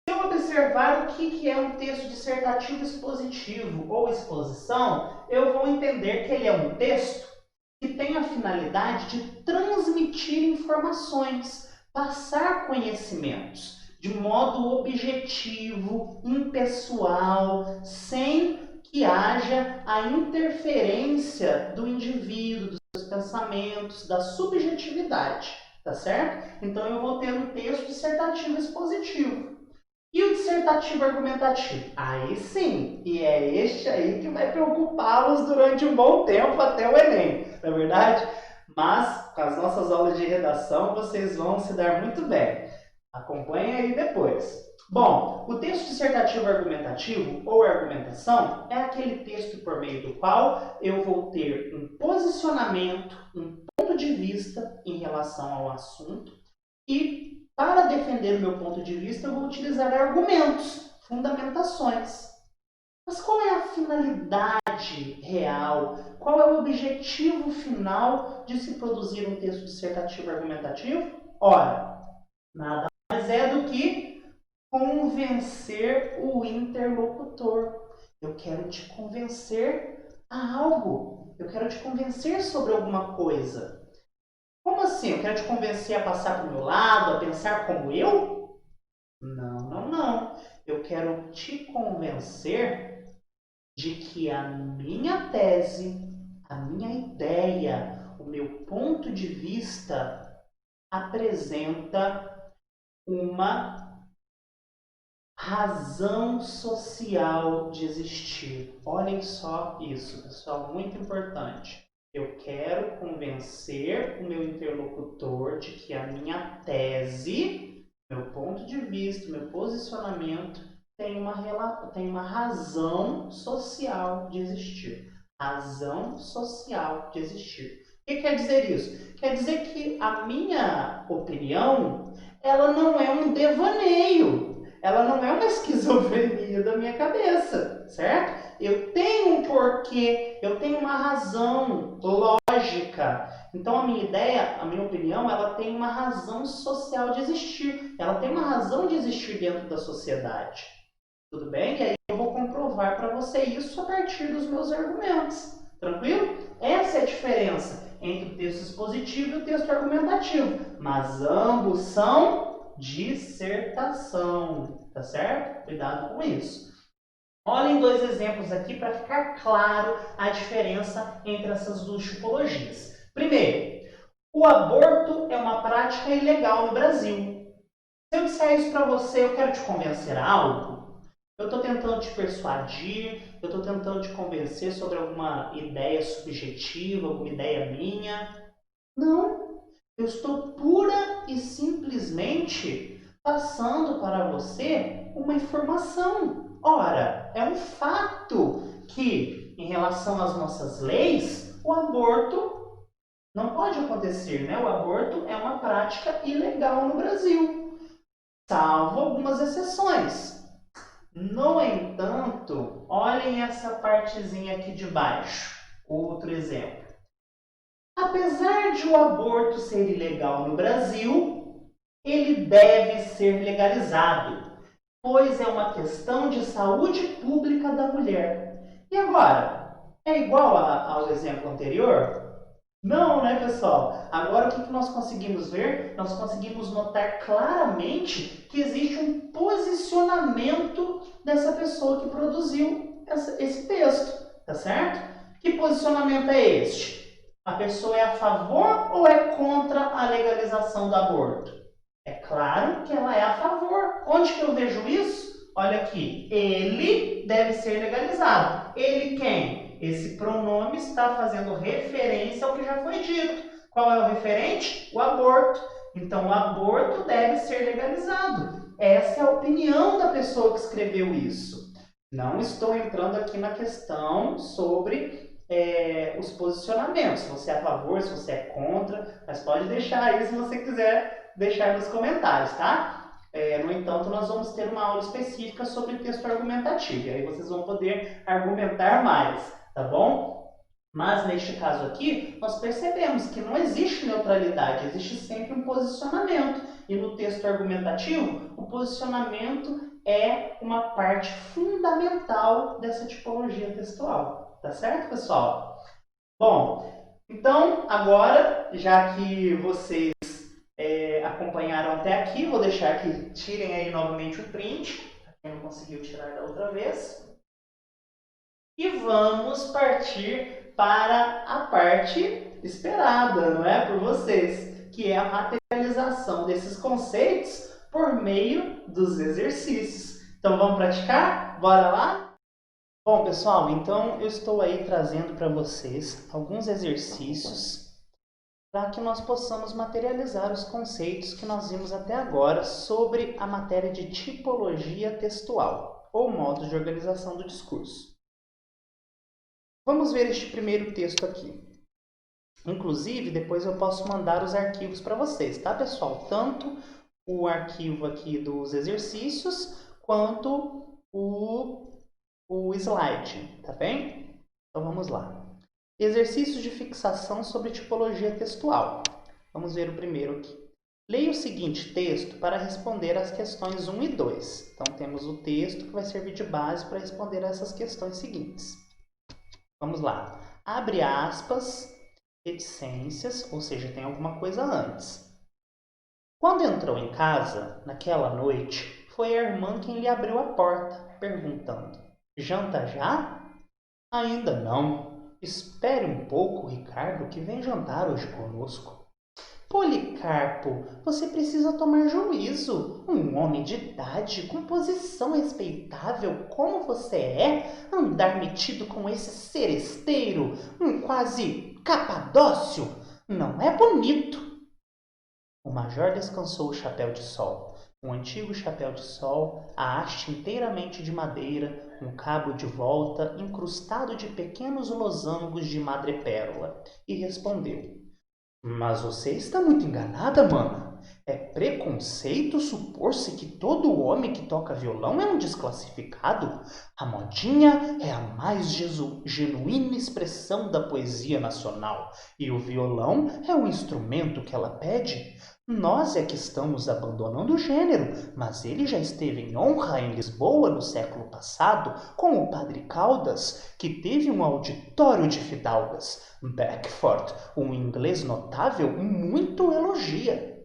Se eu observar o que é um texto dissertativo expositivo ou exposição, eu vou entender que ele é um texto que tem a finalidade de transmitir informações, passar conhecimentos de modo objetivo, impessoal, sem que haja a interferência do indivíduo, dos seus pensamentos, da subjetividade, tá certo? Então eu vou ter um texto dissertativo expositivo. E o dissertativo argumentativo? Aí sim, e é este aí que vai preocupá-los durante um bom tempo até o Enem, não é verdade? Mas com as nossas aulas de redação vocês vão se dar muito bem. Acompanhem aí depois. Bom, o texto dissertativo argumentativo ou argumentação é aquele texto por meio do qual eu vou ter um posicionamento, um ponto de vista em relação ao assunto e para defender o meu ponto de vista, eu vou utilizar argumentos, fundamentações. Mas qual é a finalidade real? Qual é o objetivo final de se produzir um texto dissertativo argumentativo? Ora, nada mais é do que convencer o interlocutor. Eu quero te convencer a algo. Eu quero te convencer sobre alguma coisa. Como assim? Eu quero te convencer a passar para o meu lado, a pensar como eu? Não. Eu quero te convencer de que a minha tese, a minha ideia, o meu ponto de vista apresenta uma razão social de existir. Olhem só isso, pessoal, muito importante. Eu quero convencer o meu interlocutor de que a minha tese, meu ponto de vista, meu posicionamento tem uma razão social de existir. Razão social de existir. O que quer dizer isso? Quer dizer que a minha opinião, ela não é um devaneio. Ela não é uma esquizofrenia da minha cabeça, certo? Eu tenho um porquê, eu tenho uma razão lógica. Então a minha ideia, a minha opinião, ela tem uma razão social de existir. Ela tem uma razão de existir dentro da sociedade. Tudo bem? E aí eu vou comprovar para você isso a partir dos meus argumentos. Tranquilo? Essa é a diferença entre o texto expositivo e o texto argumentativo. Mas ambos são dissertação, tá certo? Cuidado com isso. Olhem dois exemplos aqui para ficar claro a diferença entre essas duas tipologias. Primeiro, o aborto é uma prática ilegal no Brasil. Se eu disser isso para você, eu quero te convencer a algo? Eu estou tentando te persuadir, eu estou tentando te convencer sobre alguma ideia subjetiva, alguma ideia minha? Não. Eu estou pura e simplesmente passando para você uma informação. Ora, é um fato que, em relação às nossas leis, o aborto não pode acontecer, né? O aborto é uma prática ilegal no Brasil, salvo algumas exceções. No entanto, olhem essa partezinha aqui de baixo, outro exemplo. Apesar de o aborto ser ilegal no Brasil, ele deve ser legalizado, pois é uma questão de saúde pública da mulher. E agora? É igual ao exemplo anterior? Não, né, pessoal? Agora o que nós conseguimos ver? Nós conseguimos notar claramente que existe um posicionamento dessa pessoa que produziu esse texto, tá certo? Que posicionamento é este? A pessoa é a favor ou é contra a legalização do aborto? É claro que ela é a favor. Onde que eu vejo isso? Olha aqui, ele deve ser legalizado. Ele quem? Esse pronome está fazendo referência ao que já foi dito. Qual é o referente? O aborto. Então, o aborto deve ser legalizado. Essa é a opinião da pessoa que escreveu isso. Não estou entrando aqui na questão sobre os posicionamentos. Se você é a favor, se você é contra, mas pode deixar aí se você quiser deixar nos comentários, tá? No entanto, nós vamos ter uma aula específica sobre texto argumentativo, e aí vocês vão poder argumentar mais, tá bom? Mas neste caso aqui, nós percebemos que não existe neutralidade, existe sempre um posicionamento. E no texto argumentativo, o posicionamento é uma parte fundamental dessa tipologia textual. Tá certo, pessoal? Bom, então agora, já que vocês acompanharam até aqui, vou deixar que tirem aí novamente o print, para quem não conseguiu tirar da outra vez. E vamos partir para a parte esperada, não é? Por vocês, que é a materialização desses conceitos por meio dos exercícios. Então vamos praticar? Bora lá? Bom, pessoal, então eu estou aí trazendo para vocês alguns exercícios para que nós possamos materializar os conceitos que nós vimos até agora sobre a matéria de tipologia textual, ou modos de organização do discurso. Vamos ver este primeiro texto aqui. Inclusive, depois eu posso mandar os arquivos para vocês, tá, pessoal? Tanto o arquivo aqui dos exercícios, quanto o slide, tá bem? Então vamos lá. Exercícios de fixação sobre tipologia textual. Vamos ver o primeiro aqui. Leia o seguinte texto para responder às questões 1 e 2. Então temos o texto que vai servir de base para responder a essas questões seguintes. Vamos lá. Abre aspas, reticências, ou seja, tem alguma coisa antes. Quando entrou em casa, naquela noite, foi a irmã quem lhe abriu a porta, perguntando: janta já? Ainda não. Espere um pouco, Ricardo, que vem jantar hoje conosco. Policarpo, você precisa tomar juízo. Um homem de idade, com posição respeitável como você é, andar metido com esse seresteiro, um quase capadócio, não é bonito. O major descansou o chapéu de sol. Um antigo chapéu de sol, a haste inteiramente de madeira, um cabo de volta incrustado de pequenos losangos de madrepérola, e respondeu: mas você está muito enganada, mana. É preconceito supor-se que todo homem que toca violão é um desclassificado? A modinha é a mais genuína expressão da poesia nacional, e o violão é o instrumento que ela pede. Nós é que estamos abandonando o gênero, mas ele já esteve em honra em Lisboa no século passado com o padre Caldas, que teve um auditório de fidalgas. Beckford, um inglês notável, muito elogia.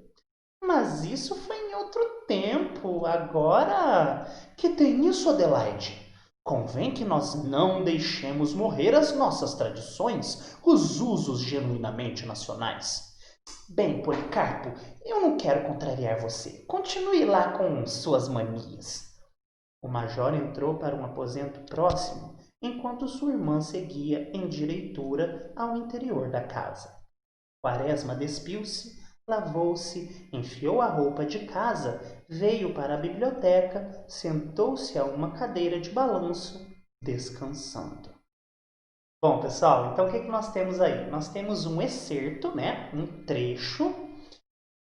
Mas isso foi em outro tempo. Agora, que tem isso, Adelaide? Convém que nós não deixemos morrer as nossas tradições, os usos genuinamente nacionais. Bem, Policarpo, eu não quero contrariar você. Continue lá com suas manias. O major entrou para um aposento próximo, enquanto sua irmã seguia em direitura ao interior da casa. Quaresma despiu-se, lavou-se, enfiou a roupa de casa, veio para a biblioteca, sentou-se a uma cadeira de balanço, descansando. Bom, pessoal, então o que nós temos aí? Nós temos um excerto, né, um trecho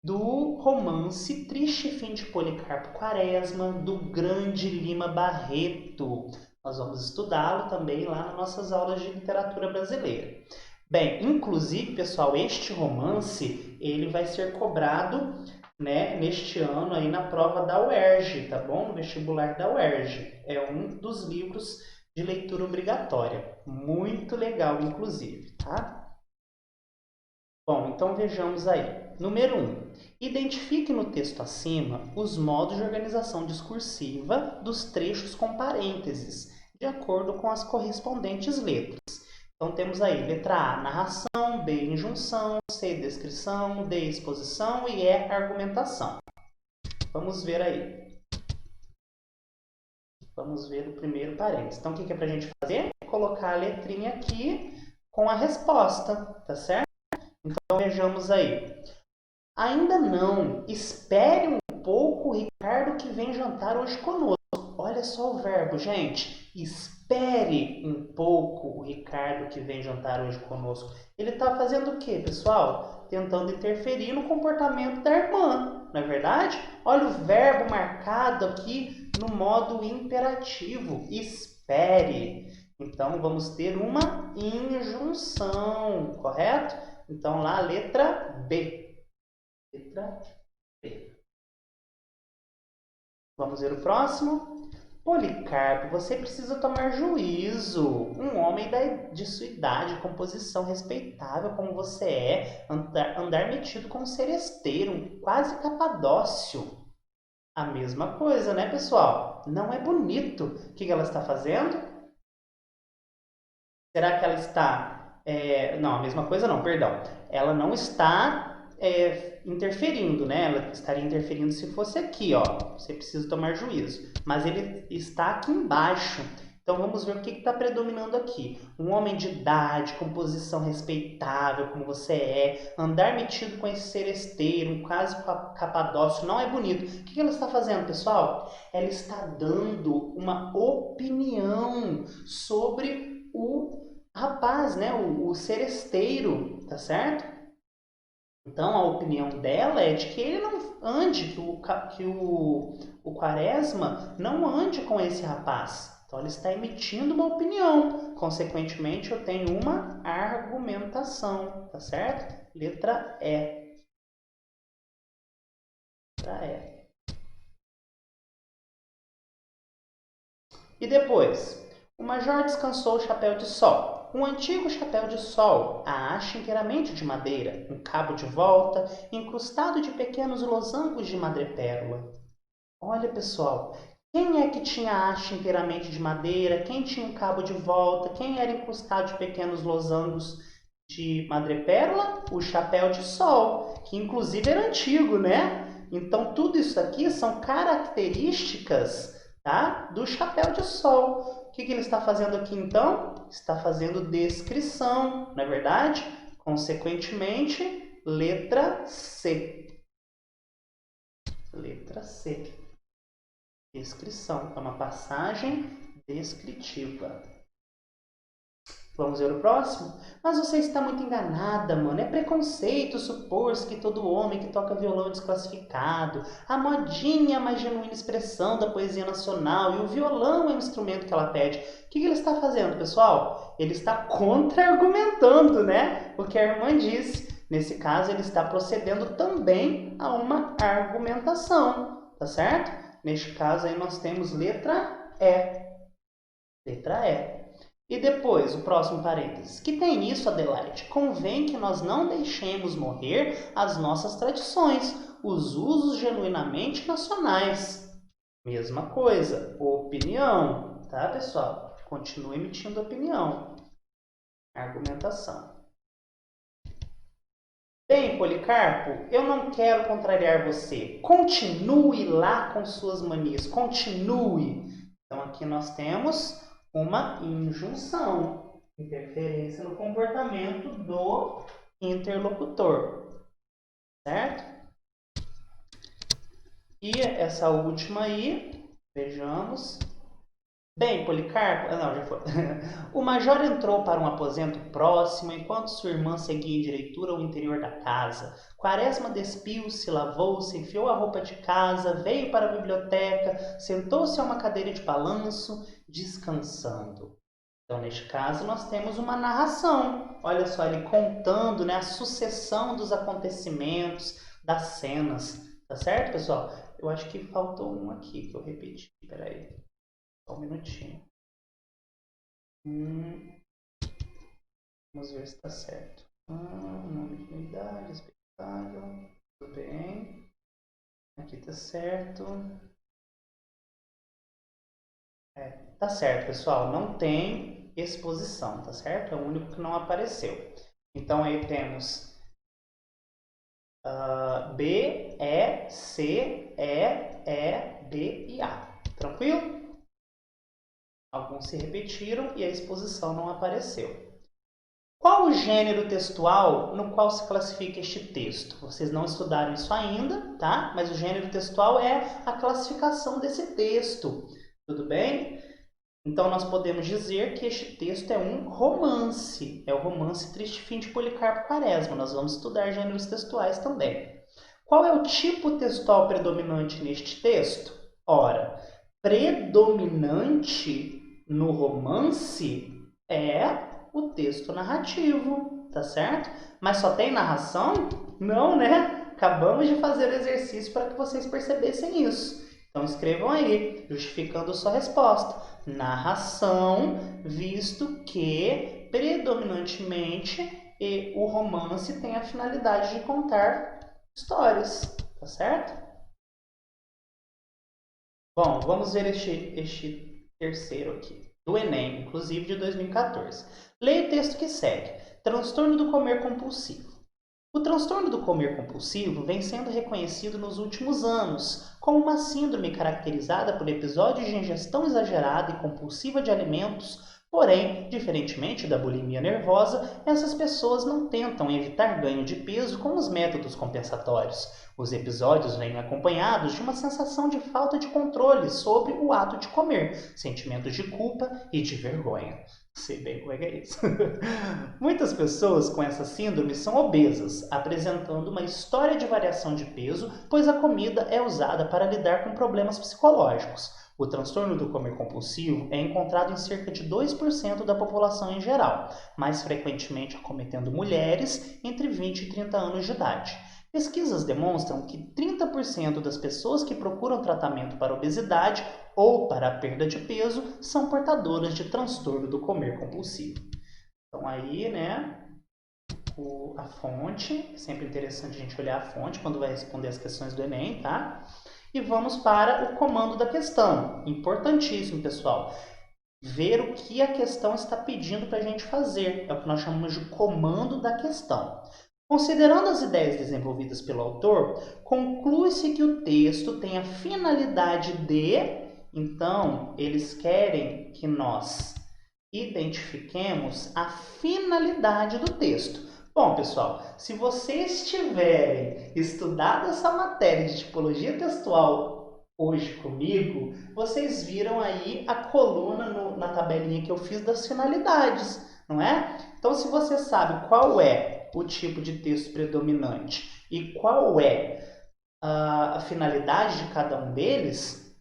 do romance Triste Fim de Policarpo Quaresma, do grande Lima Barreto. Nós vamos estudá-lo também lá nas nossas aulas de literatura brasileira. Bem, inclusive, pessoal, este romance, ele vai ser cobrado, né, neste ano aí na prova da UERJ, tá bom? No vestibular da UERJ. É um dos livros de leitura obrigatória. Muito legal, inclusive, tá? Bom, então vejamos aí. Número 1. Identifique no texto acima os modos de organização discursiva dos trechos com parênteses, de acordo com as correspondentes letras. Então temos aí letra A, narração, B, injunção, C, descrição, D, exposição e E, argumentação. Vamos ver aí. Vamos ver o primeiro parênteses. Então o que é para a gente fazer? Colocar a letrinha aqui com a resposta, tá certo? Então vejamos aí. Ainda não. Espere um pouco o Ricardo que vem jantar hoje conosco. Olha só o verbo, gente. Espere um pouco o Ricardo que vem jantar hoje conosco. Ele está fazendo o quê, pessoal? Tentando interferir no comportamento da irmã, não é verdade? Olha o verbo marcado aqui no modo imperativo. Espere. Então, vamos ter uma injunção, correto? Então, lá, letra B. Letra B. Vamos ver o próximo. Policarpo, você precisa tomar juízo. Um homem de sua idade, composição respeitável como você é, andar metido com um seresteiro, quase capadócio. A mesma coisa, né, pessoal? Não é bonito. O que ela está fazendo? Será que ela está... Não, a mesma coisa não, perdão. Ela não está interferindo, né? Ela estaria interferindo se fosse aqui, ó. Você precisa tomar juízo. Mas ele está aqui embaixo. Então vamos ver o que está predominando aqui. Um homem de idade, composição respeitável, como você é, andar metido com esse seresteiro, um quase capadócio, não é bonito. O que ela está fazendo, pessoal? Ela está dando uma opinião sobre o rapaz, né? O seresteiro, tá certo? Então, a opinião dela é de que ele não ande, que o Quaresma não ande com esse rapaz. Então, ele está emitindo uma opinião. Consequentemente, eu tenho uma argumentação, tá certo? Letra E. Letra E. E depois, o major descansou o chapéu de sol. Um antigo chapéu de sol, a haste inteiramente de madeira, um cabo de volta, incrustado de pequenos losangos de madrepérola. Olha, pessoal, quem é que tinha a haste inteiramente de madeira? Quem tinha um cabo de volta? Quem era incrustado de pequenos losangos de madrepérola? O chapéu de sol, que inclusive era antigo, né? Então, tudo isso aqui são características, tá, do chapéu de sol. O que ele está fazendo aqui, então? Está fazendo descrição, não é verdade? Consequentemente, letra C. Letra C. Descrição. É uma passagem descritiva. Vamos ver o próximo? Mas você está muito enganada, mano. É preconceito supor-se que todo homem que toca violão é desclassificado. A modinha é a mais genuína expressão da poesia nacional e o violão é o instrumento que ela pede. O que ele está fazendo, pessoal? Ele está contra-argumentando, né? O que a irmã disse. Nesse caso, ele está procedendo também a uma argumentação, tá certo? Neste caso, aí nós temos letra E. Letra E. E depois, o próximo parênteses. Que tem isso, Adelaide? Convém que nós não deixemos morrer as nossas tradições, os usos genuinamente nacionais. Mesma coisa, opinião, tá, pessoal? Continue emitindo opinião. Argumentação. Bem, Policarpo, eu não quero contrariar você. Continue lá com suas manias. Continue. Então, aqui nós temos uma injunção, interferência no comportamento do interlocutor, certo? E essa última aí, vejamos. Bem, Policarpo... não, já foi. O major entrou para um aposento próximo, enquanto sua irmã seguia em direitura ao interior da casa. Quaresma despiu-se, lavou-se, enfiou a roupa de casa, veio para a biblioteca, sentou-se a uma cadeira de balanço, descansando. Então, neste caso, nós temos uma narração. Olha só, ele contando, né, a sucessão dos acontecimentos, das cenas. Tá certo, pessoal? Eu acho que faltou um aqui que eu repeti. Espera aí. Só um minutinho. Vamos ver se está certo. Nome de unidade, expectável. Tudo bem. Aqui está certo. Tá certo, pessoal. Não tem exposição, tá certo? É o único que não apareceu. Então aí temos B, E, C, E, D e A. Tranquilo? Alguns se repetiram e a exposição não apareceu. Qual o gênero textual no qual se classifica este texto? Vocês não estudaram isso ainda, tá? Mas o gênero textual é a classificação desse texto. Tudo bem? Então, nós podemos dizer que este texto é um romance. É o romance Triste Fim de Policarpo Quaresma. Nós vamos estudar gêneros textuais também. Qual é o tipo textual predominante neste texto? Ora, predominante no romance é o texto narrativo, tá certo? Mas só tem narração? Não, né? Acabamos de fazer o exercício para que vocês percebessem isso. Então escrevam aí, justificando sua resposta. Narração, visto que predominantemente o romance tem a finalidade de contar histórias, tá certo? Bom, vamos ver este terceiro aqui, do Enem, inclusive de 2014. Leia o texto que segue. Transtorno do comer compulsivo. O transtorno do comer compulsivo vem sendo reconhecido nos últimos anos como uma síndrome caracterizada por episódios de ingestão exagerada e compulsiva de alimentos, porém, diferentemente da bulimia nervosa, essas pessoas não tentam evitar ganho de peso com os métodos compensatórios. Os episódios vêm acompanhados de uma sensação de falta de controle sobre o ato de comer, sentimentos de culpa e de vergonha. Sei bem como é que é isso. Muitas pessoas com essa síndrome são obesas, apresentando uma história de variação de peso, pois a comida é usada para lidar com problemas psicológicos. O transtorno do comer compulsivo é encontrado em cerca de 2% da população em geral, mais frequentemente acometendo mulheres entre 20 e 30 anos de idade. Pesquisas demonstram que 30% das pessoas que procuram tratamento para obesidade ou para a perda de peso são portadoras de transtorno do comer compulsivo. Então aí, né, a fonte, é sempre interessante a gente olhar a fonte quando vai responder as questões do Enem, tá? E vamos para o comando da questão. Importantíssimo, pessoal. Ver o que a questão está pedindo para a gente fazer. É o que nós chamamos de comando da questão. Considerando as ideias desenvolvidas pelo autor, conclui-se que o texto tem a finalidade de... Então, eles querem que nós identifiquemos a finalidade do texto. Bom, pessoal, se vocês tiverem estudado essa matéria de tipologia textual hoje comigo, vocês viram aí a coluna na tabelinha que eu fiz das finalidades, não é? Então, se você sabe qual é o tipo de texto predominante e qual é a finalidade de cada um deles,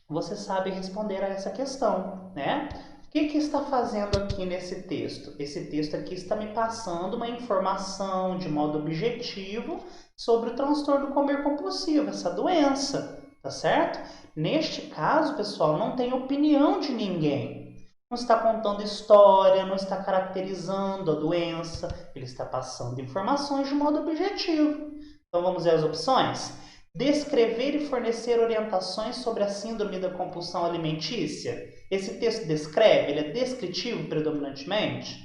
você sabe responder a essa questão, né? O que está fazendo aqui nesse texto? Esse texto aqui está me passando uma informação de modo objetivo sobre o transtorno do comer compulsivo, essa doença, tá certo? Neste caso, pessoal, não tem opinião de ninguém. Não está contando história, não está caracterizando a doença, ele está passando informações de modo objetivo. Então vamos ver as opções? Descrever e fornecer orientações sobre a síndrome da compulsão alimentícia. Esse texto descreve? Ele é descritivo predominantemente?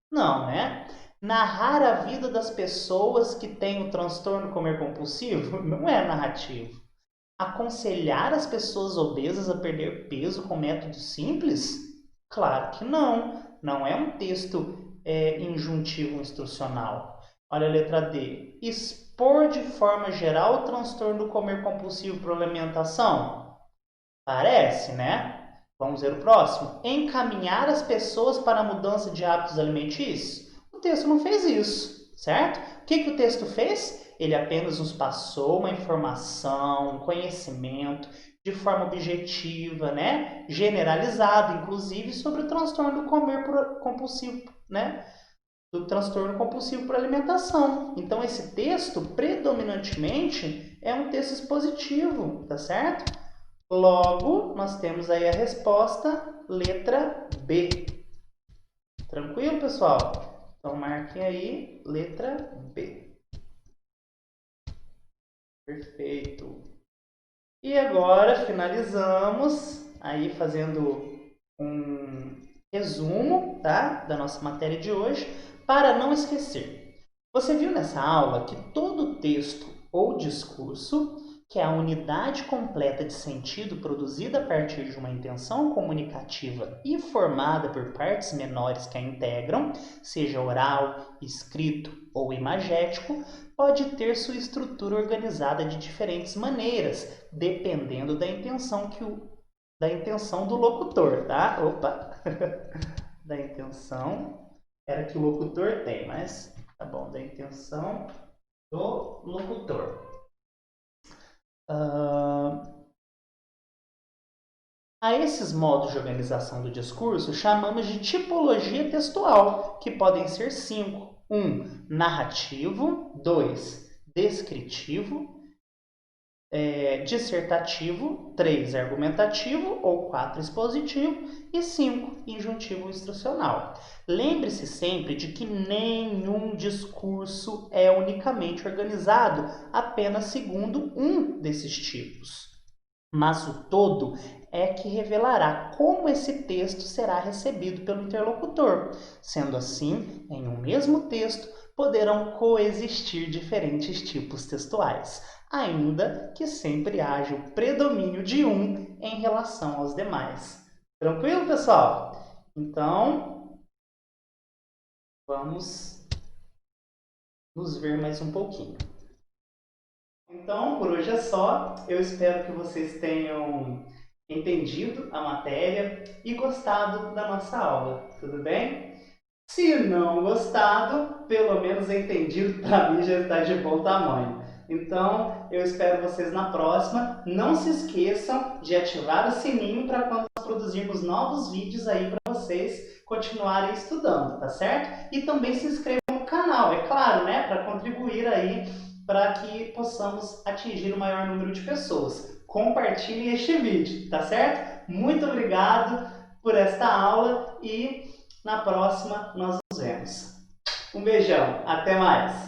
Não, né? Narrar a vida das pessoas que têm o transtorno comer compulsivo? Não é narrativo. Aconselhar as pessoas obesas a perder peso com métodos simples? Claro que não. Não é um texto injuntivo instrucional. Olha a letra D. Expor de forma geral o transtorno do comer compulsivo por alimentação? Parece, né? Vamos ver o próximo. Encaminhar as pessoas para a mudança de hábitos alimentícios? O texto não fez isso, certo? O que o texto fez? Ele apenas nos passou uma informação, um conhecimento de forma objetiva, né? Generalizado, inclusive, sobre o transtorno do comer compulsivo, né? Do transtorno compulsivo por alimentação. Então, esse texto, predominantemente, é um texto expositivo, tá certo? Logo, nós temos aí a resposta, letra B. Tranquilo, pessoal? Então, marquem aí, letra B. Perfeito. E agora, finalizamos aí fazendo resumo, tá, da nossa matéria de hoje, para não esquecer. Você viu nessa aula que todo texto ou discurso, que é a unidade completa de sentido produzida a partir de uma intenção comunicativa e formada por partes menores que a integram, seja oral, escrito ou imagético, pode ter sua estrutura organizada de diferentes maneiras, dependendo da intenção do locutor, tá? Opa! Da intenção era que o locutor tem, mas tá bom, da intenção do locutor. A esses modos de organização do discurso chamamos de tipologia textual, que podem ser 5. 1. Narrativo. 2. Descritivo. Dissertativo. 3. Argumentativo ou 4. Expositivo. E 5. Injuntivo instrucional. Lembre-se sempre de que nenhum discurso é unicamente organizado apenas segundo um desses tipos. Mas o todo é que revelará como esse texto será recebido pelo interlocutor. Sendo assim, em um mesmo texto poderão coexistir diferentes tipos textuais, ainda que sempre haja o predomínio de um em relação aos demais. Tranquilo, pessoal? Então, vamos nos ver mais um pouquinho. Então, por hoje é só. Eu espero que vocês tenham entendido a matéria e gostado da nossa aula, tudo bem? Se não gostado, pelo menos entendido, para mim já está de bom tamanho. Então, eu espero vocês na próxima. Não se esqueçam de ativar o sininho para quando nós produzirmos novos vídeos aí para vocês continuarem estudando, tá certo? E também se inscrevam no canal, é claro, né? Para contribuir aí para que possamos atingir o maior número de pessoas. Compartilhem este vídeo, tá certo? Muito obrigado por esta aula e na próxima nós nos vemos. Um beijão, até mais!